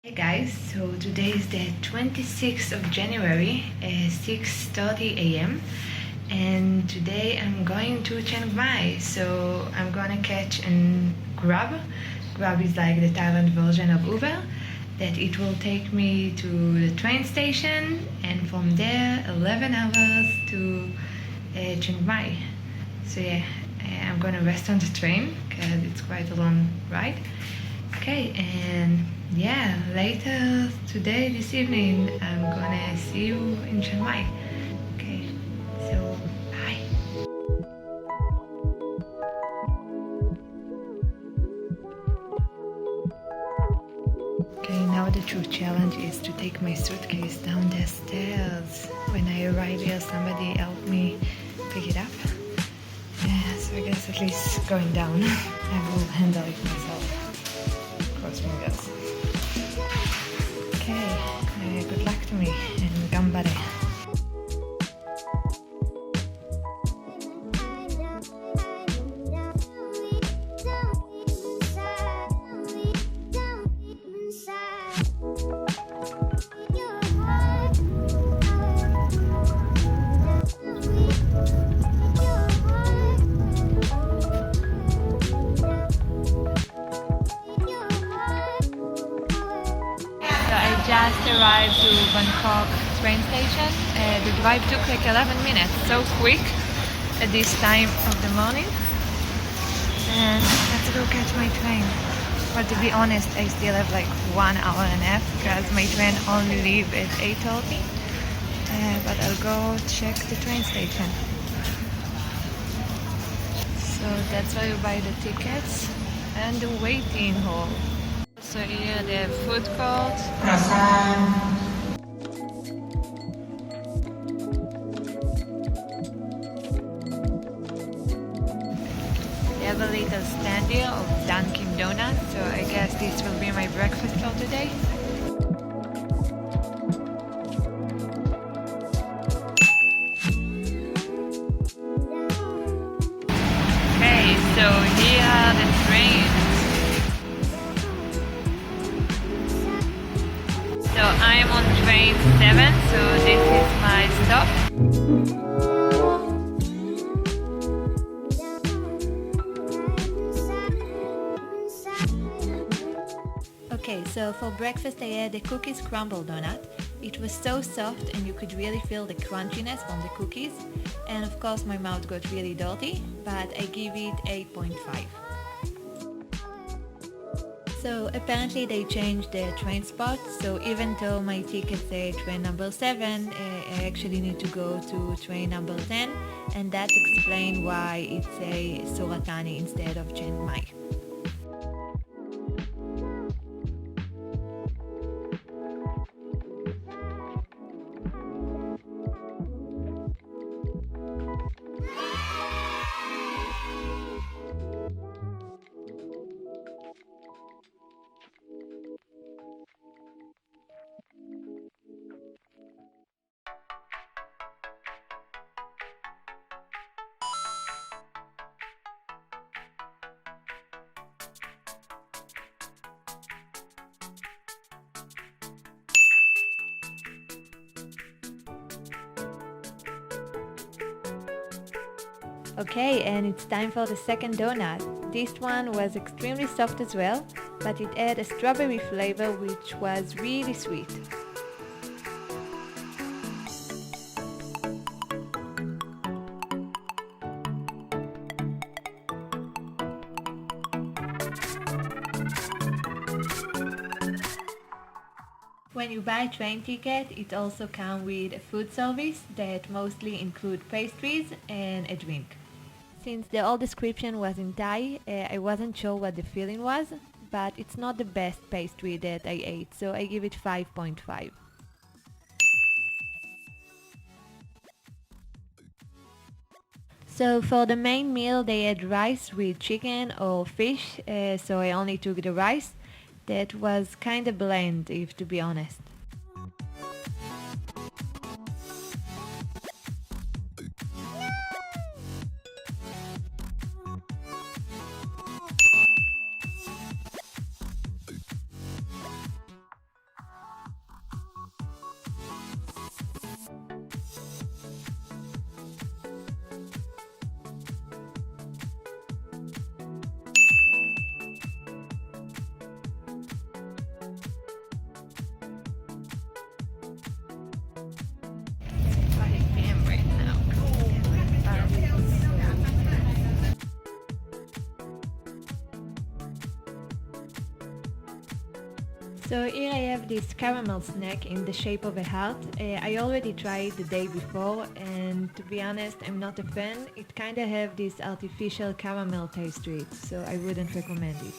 Hey guys, so today is the 26th of January, 6:30 a.m. and today I'm going to Chiang Mai. So I'm gonna catch an Grab. Grab is like the Thailand version of Uber, that it will take me to the train station and from there 11 hours to Chiang Mai. So yeah, I'm gonna rest on the train because it's quite a long ride. Okay, and yeah, later today, this evening, I'm gonna see you in Chiang Mai. Okay, so bye. Okay, now the true challenge is to take my suitcase down the stairs. When I arrive here, somebody helped me pick it up. Yeah, so I guess at least going down, I will handle it myself. Cross fingers. Okay, good luck to me and gambare. Just arrived to Bangkok train station. The drive took like 11 minutes, so quick at this time of the morning. And let's go catch my train. But to be honest, I still have like 1 hour and a half because my train only leaves at 8:30. But I'll go check the train station. So that's where you buy the tickets and the waiting hall. So here the food court. They have a little stand here of Dunkin' Donuts, so I guess this will be my breakfast for today. Okay, so here are the trains. So I am on train 7, so this is my stop. Okay, so for breakfast I had a cookies crumble donut. It was so soft and you could really feel the crunchiness from the cookies. And of course my mouth got really dirty, but I give it 8.5. So apparently they changed the train spot, so even though my ticket says train number 7, I actually need to go to train number 10, and that explains why it's a Suratani instead of Chiang Mai. Okay, and it's time for the second donut. This one was extremely soft as well, but it had a strawberry flavor which was really sweet. When you buy a train ticket, it also comes with a food service that mostly include pastries and a drink. Since the whole description was in Thai, I wasn't sure what the feeling was, but it's not the best pastry that I ate, so I give it 5.5. So for the main meal they had rice with chicken or fish, so I only took the rice. That was kinda bland, if to be honest. So here I have this caramel snack in the shape of a heart. I already tried the day before and to be honest I'm not a fan. It kinda have this artificial caramel taste to it, so I wouldn't recommend it.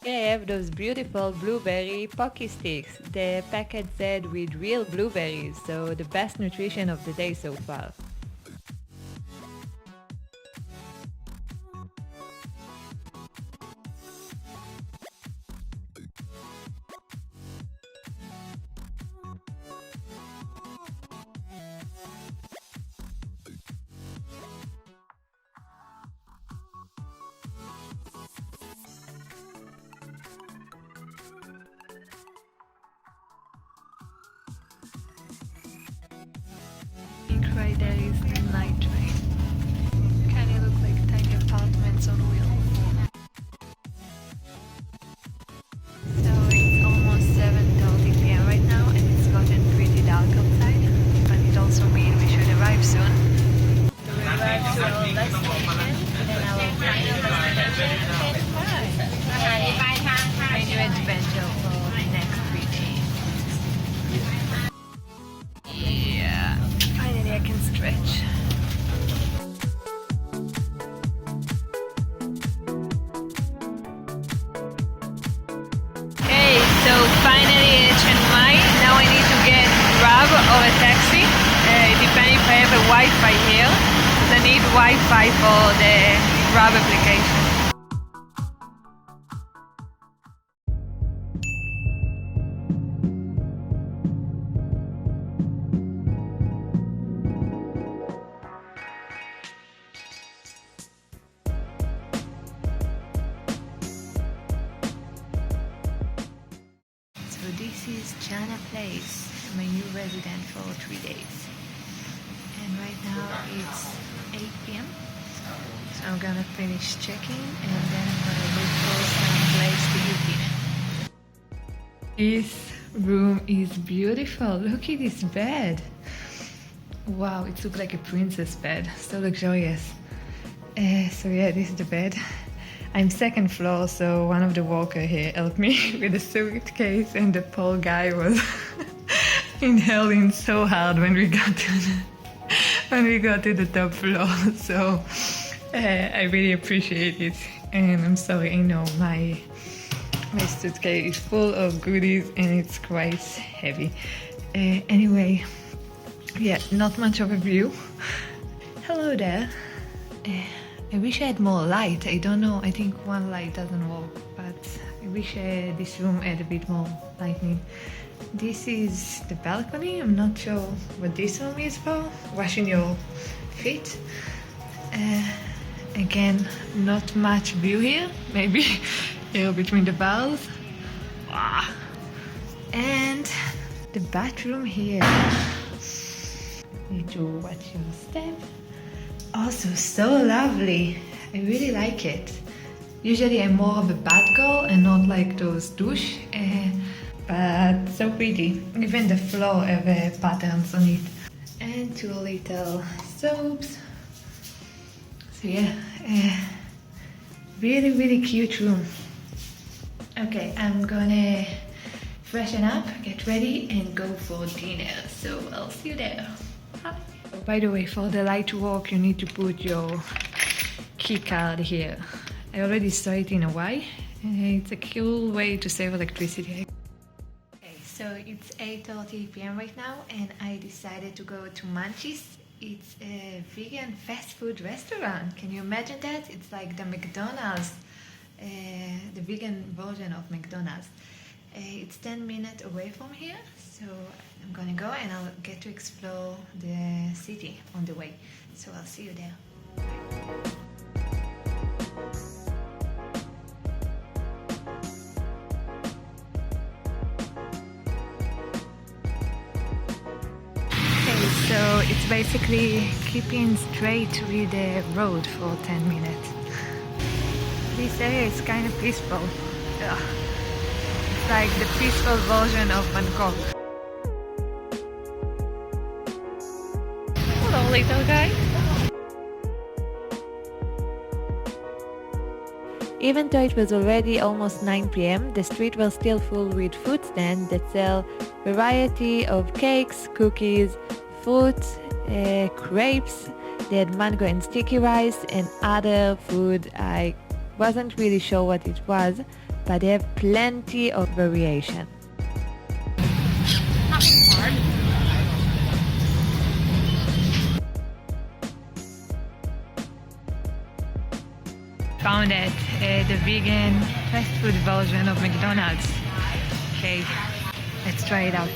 Here I have those beautiful blueberry pocky sticks. The packet said with real blueberries, so the best nutrition of the day so far. Right there is the night train. Kinda look like tiny apartments on wheels. So it's almost 7:30 p.m. right now and it's gotten pretty dark outside, but it also means we should arrive soon. So we arrived to our destination and our final destination is my new adventure for the next 3 days. Yeah, finally I can stretch. Okay, so finally in Chiang Mai. Now I need to get Grab or a taxi, depending if I have a Wi-Fi here. Because I need Wi-Fi for the Grab application. So this is Chana Place, my new resident for 3 days. And right now it's 8 p.m. So I'm gonna finish checking and then I'm gonna look for some place to eat dinner. This room is beautiful. Look at this bed. Wow, it looks like a princess bed. So luxurious. So yeah, this is the bed. I'm second floor, so one of the workers here helped me with the suitcase, and the poor guy was inhaling so hard when we got to the top floor. So I really appreciate it, and I'm sorry. I know my suitcase is full of goodies and it's quite heavy. Anyway, yeah, not much of a view. Hello there. I wish I had more light. I don't know, I think one light doesn't work, but I wish this room had a bit more lighting. This is the balcony. I'm not sure what this room is for. Washing your feet. Again, not much view here. Maybe here between the bars. Wow. And the bathroom here. Need to watch your step. Also so lovely. I really like it. Usually I'm more of a bath girl and not like those douche, but so pretty. Even the floor have patterns on it. And 2 little soaps. So yeah, really cute room. Okay, I'm gonna freshen up, get ready and go for dinner. So I'll see you there. Bye. By the way, for the light walk you need to put your key card here. I already saw it in Hawaii. It's a cool way to save electricity. Okay, so it's 8:30 p.m. right now and I decided to go to Munchies. It's a vegan fast food restaurant. Can you imagine that? It's like the MacDonald's, the vegan version of McDonald's. It's 10 minutes away from here, so I'm gonna go and I'll get to explore the city on the way. So I'll see you there. Okay, so it's basically keeping straight with the road for 10 minutes. This area is kind of peaceful. Ugh. It's like the peaceful version of Bangkok. Hello, little guy. Even though it was already almost 9 p.m., the street was still full with food stands that sell variety of cakes, cookies, fruit, crepes. They had mango and sticky rice and other food. I wasn't really sure what it was, but they have plenty of variation. Found it, the vegan fast food version of McDonald's. Okay, let's try it out.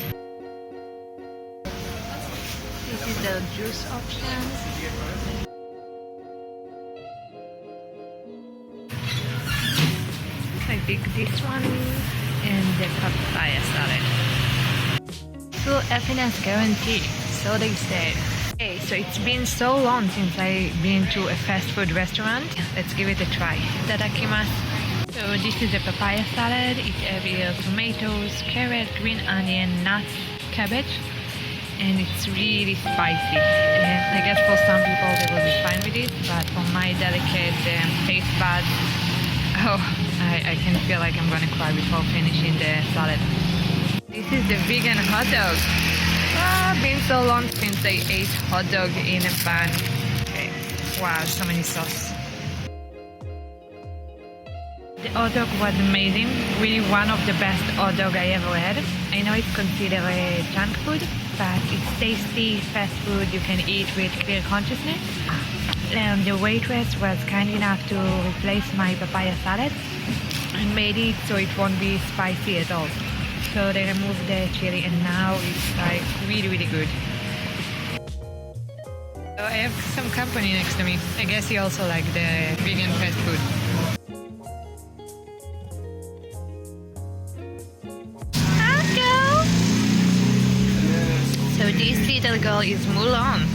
This is the juice option. I pick this one and the papaya salad. Full happiness guarantee, so they say. Okay, so it's been so long since I've been to a fast food restaurant. Let's give it a try. Itadakimasu. So this is a papaya salad. It has here tomatoes, carrot, green onion, nuts, cabbage, and it's really spicy. And I guess for some people they will be fine with it, but for my delicate taste buds, I can feel like I'm gonna cry before finishing the salad. This is the vegan hot dog. Been so long since I ate hot dog in a pan. Okay. Wow, so many sauce. The hot dog was amazing. Really one of the best hot dog I ever had. I know it's considered a junk food, but it's tasty, fast food you can eat with clear consciousness. The waitress was kind enough to replace my papaya salad and made it so it won't be spicy at all. So they removed the chili and now it's like really good. So I have some company next to me. I guess he also like the vegan fast food. Hello! So this little girl is Mulan.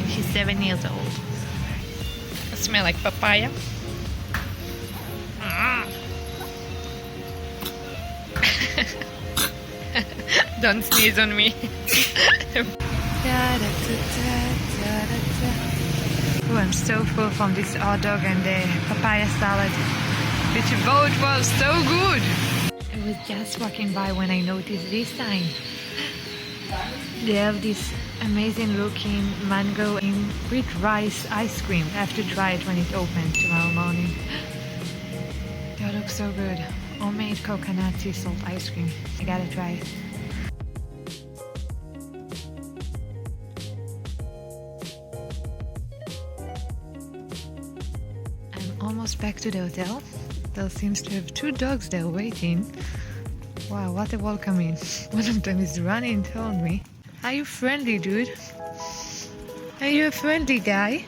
She's 7 years old. I smell like papaya. Don't sneeze on me. Oh, I'm so full from this hot dog and the papaya salad. Which both was so good. I was just walking by when I noticed this sign. They have this amazing looking mango with rice ice cream. I have to try it when it opens tomorrow morning. That looks so good. Homemade coconut sea salt ice cream. I gotta try it. I'm almost back to the hotel. There seems to have 2 dogs there waiting. Wow, what a welcoming. One of them is running toward me. Are you friendly, dude? Are you a friendly guy?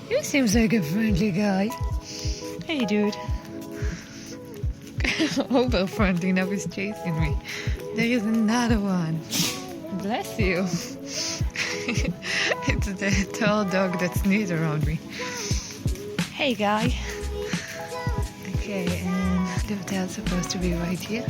You seems like a friendly guy. Hey, dude. Over friendly, now he's chasing me. There is another one. Bless you. It's the tall dog that sneezed around me. Hey, guy. Okay, and the hotel's supposed to be right here.